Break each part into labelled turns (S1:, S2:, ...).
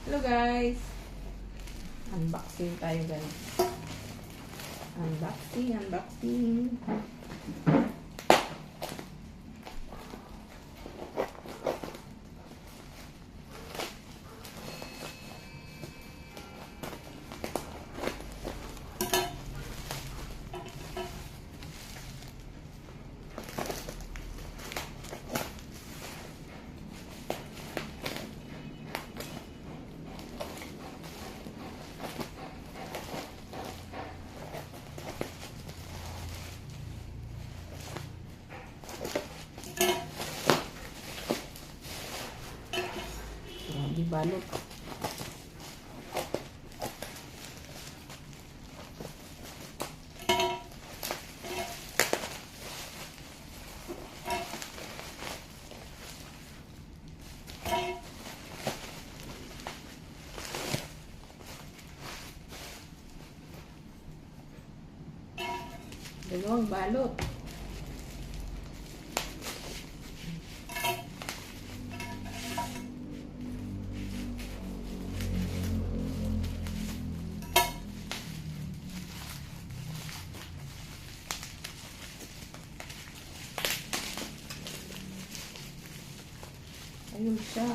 S1: Hello guys! Unboxing tayo guys. Unboxing. Di balot. Dalawang balot. Ayun siya.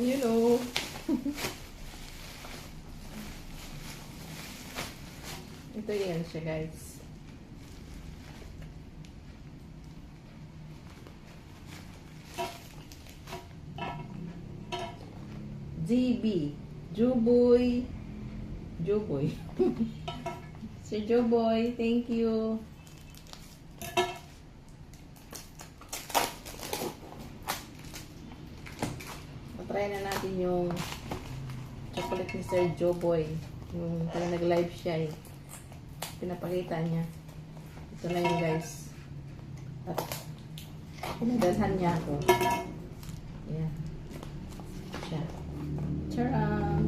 S1: You know. Ito yan siya guys. GB Joboy Sir Joboy, thank you. Try na natin yung chocolate ni Sir Joboy. Yung kaya nag-live siya eh. Pinapakita niya. Ito na yun guys. At pinadalhan niya ako. Ayan. Siya. Charan!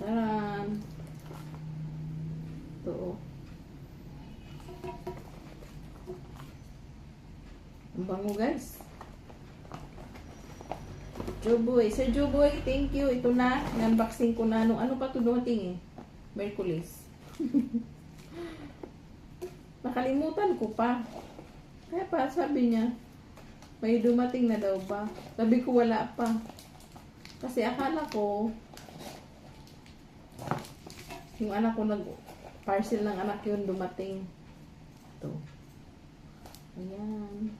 S1: Charan! Ito oh. Ang bango guys. Joboy. Sir Joboy, thank you. Ito na. Unboxing ko na. Ano pa ito dumating eh? Merkulis. Nakalimutan ko pa. Kaya pa sabi niya, may dumating na daw ba? Sabi ko wala pa. Kasi akala ko, yung anak ko parcel ng anak yun dumating. Ito. Ayan.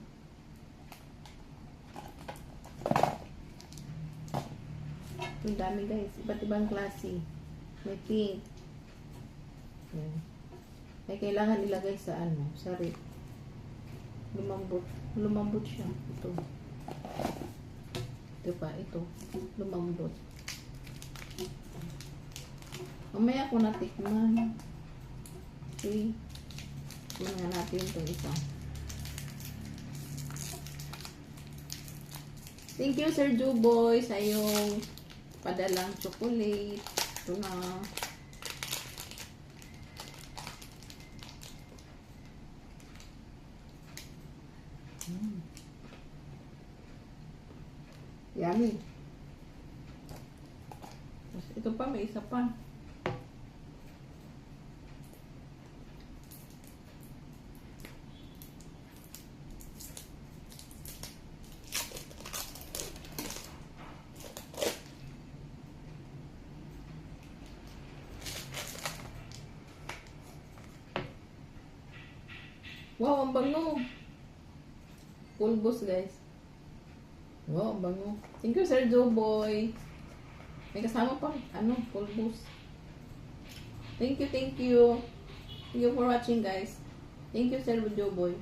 S1: Ang dami guys, iba't ibang klase. May pink. Ayan. May kailangan ilagay sa ano, sa rip. Lumambot siya. Ito. Ito pa, ito. Lumambot. Mamaya ko natikman. Okay. Tingnan natin itong isa. Thank you Sir Joboy sa iyong padalang chocolate. Ito na. Yummy. Ito pa, may isa pa. Wow, ang bango. Pulbos, guys. Wow, ang bango. Thank you, Sir Joboy. May kasama pa, pulbos. Thank you. Thank you for watching, guys. Thank you, Sir Joboy.